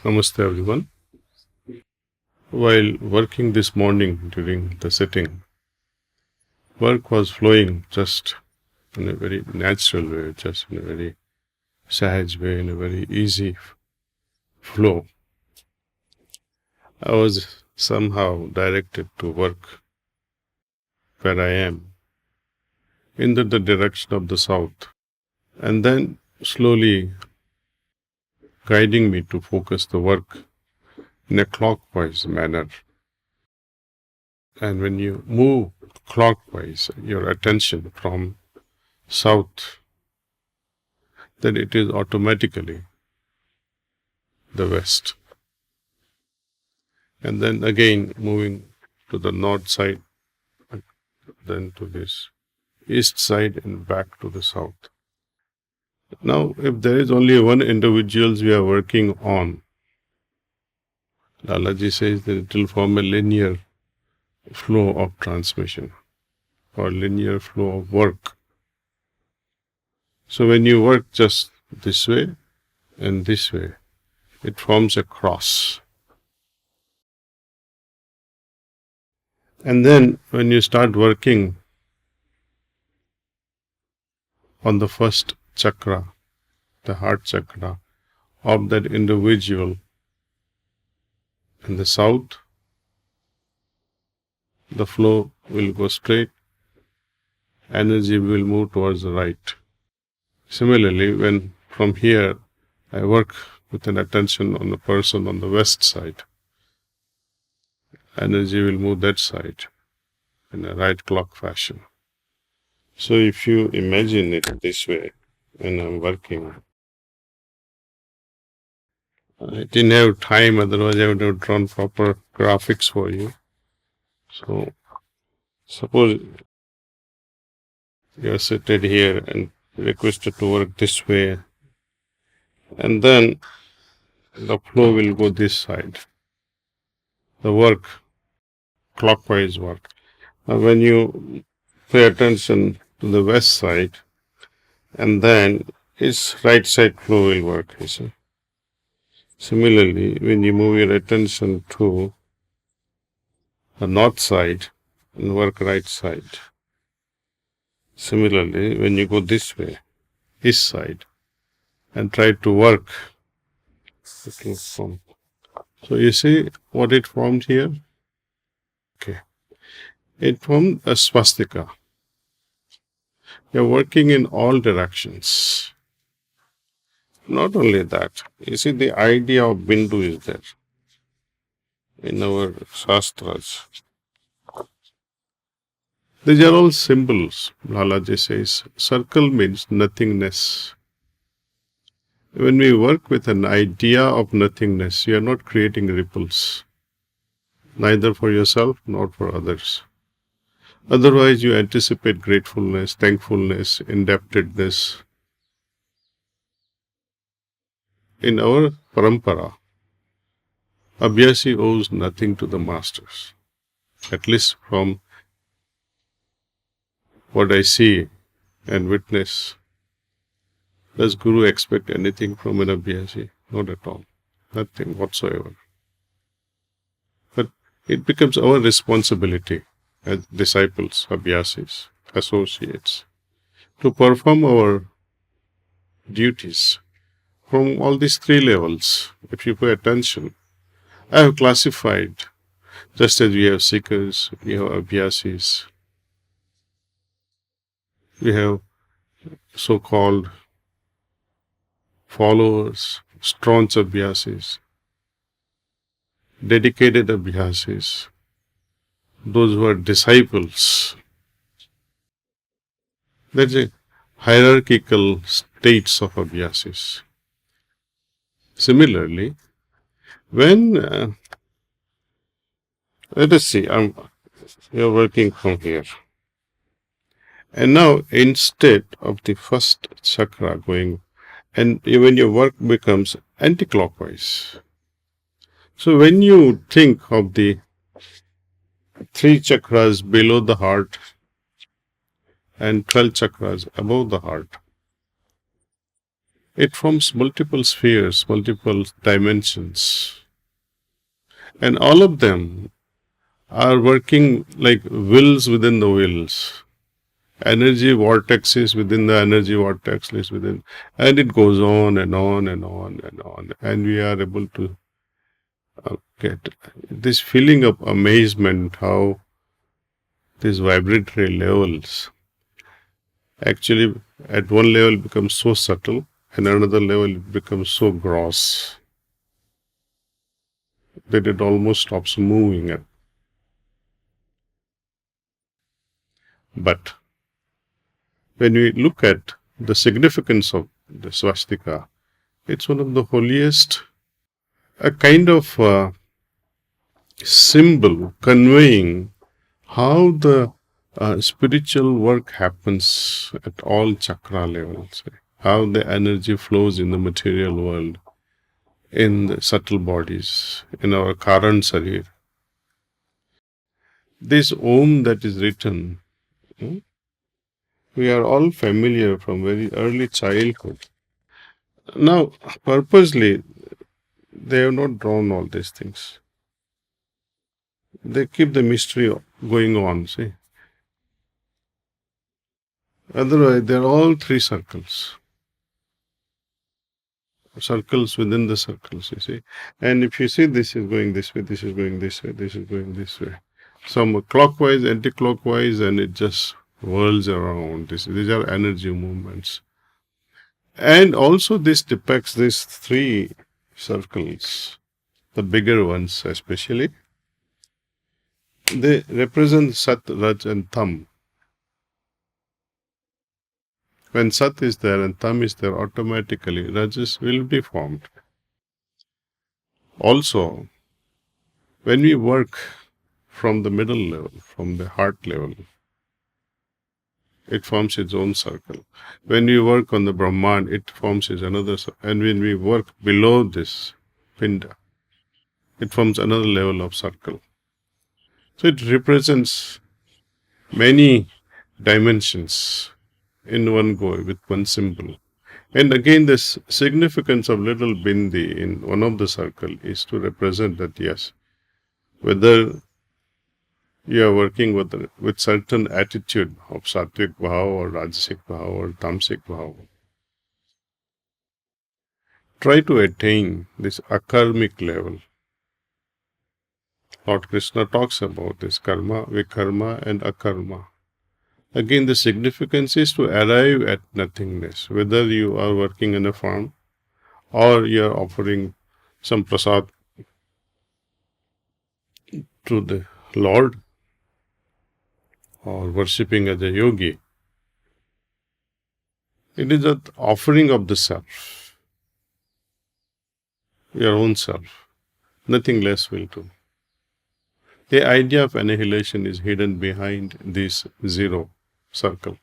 Namaste everyone. While working this morning during the sitting, work was flowing just in a very natural way, just in a very sahaj way, in a very easy flow. I was somehow directed to work where I am, in the direction of the south, and then slowly guiding me to focus the work in a clockwise manner. And when you move clockwise, your attention from south, then it is automatically the west. And then again moving to the north side, then to this east side and back to the south. Now, if there is only one individual we are working on, Daaji says that it will form a linear flow of transmission or linear flow of work. So when you work just this way and this way, it forms a cross. And then when you start working on the first chakra, the heart chakra of that individual in the south, the flow will go straight, energy will move towards the right. Similarly, when from here I work with an attention on the person on the west side, energy will move that side in a right clock fashion. So if you imagine it this way, when I'm working, I didn't have time, otherwise I would have drawn proper graphics for you. So suppose you are seated here and requested to work this way, and then the flow will go this side. The work, clockwise work. Now when you pay attention to the west side, and then its right side flow will work, you see. Similarly, when you move your attention to the north side and work right side. Similarly, when you go this way, east side, and try to work, it will form. So you see what it formed here? Okay. It formed a swastika. You're working in all directions. Not only that, you see the idea of Bindu is there in our Shastras. These are all symbols. Lalaji says, circle means nothingness. When we work with an idea of nothingness, you are not creating ripples, neither for yourself nor for others. Otherwise, you anticipate gratefulness, thankfulness, indebtedness. In our parampara, Abhyasi owes nothing to the masters, at least from what I see and witness. Does Guru expect anything from an Abhyasi? Not at all. Nothing whatsoever. But it becomes our responsibility as disciples, Abhyasis, associates, to perform our duties from all these three levels. If you pay attention, I have classified, just as we have seekers, we have Abhyasis, we have so-called followers, staunch Abhyasis, dedicated Abhyasis, those who are disciples. There's a hierarchical states of Abhyasis. Similarly, when, let us see, we are working from here. And now, instead of the first chakra going, and even your work becomes anti-clockwise. So when you think of the three chakras below the heart and 12 chakras above the heart, it forms multiple spheres, multiple dimensions. And all of them are working like wills within the wills. Energy vortexes within the energy vortexes within, and it goes on and on and on and on. And we are able to get this feeling of amazement how these vibratory levels actually at one level becomes so subtle, and another level it becomes so gross that it almost stops moving. But when we look at the significance of the swastika, it's one of the holiest, a kind of symbol conveying how the spiritual work happens at all chakra levels, how the energy flows in the material world, in the subtle bodies, in our Karan Sarir. This Om that is written, we are all familiar from very early childhood. Now, purposely, they have not drawn all these things. They keep the mystery going on, see. Otherwise, they are all three circles. Circles within the circles, you see. And if you see this is going this way, this is going this way, this is going this way. Some clockwise, anti-clockwise, and it just whirls around. These are energy movements. And also this depicts these three circles, the bigger ones especially. They represent Sat, Raj and Tam. When Sat is there and Tam is there, automatically Rajas will be formed. Also, when we work from the middle level, from the heart level, it forms its own circle. When we work on the Brahman, it forms its another circle. And when we work below this Pinda, it forms another level of circle. So it represents many dimensions in one go with one symbol. And again, this significance of little bindi in one of the circle is to represent that, yes, whether you are working with certain attitude of sattvic bhava or rajasic bhava or tamasic bhava, try to attain this akarmic level. Lord Krishna talks about this karma, vikarma and akarma. Again, the significance is to arrive at nothingness, whether you are working in a farm or you are offering some prasad to the Lord or worshipping as a yogi. It is an offering of the self, your own self. Nothing less will do. The idea of annihilation is hidden behind this zero circle.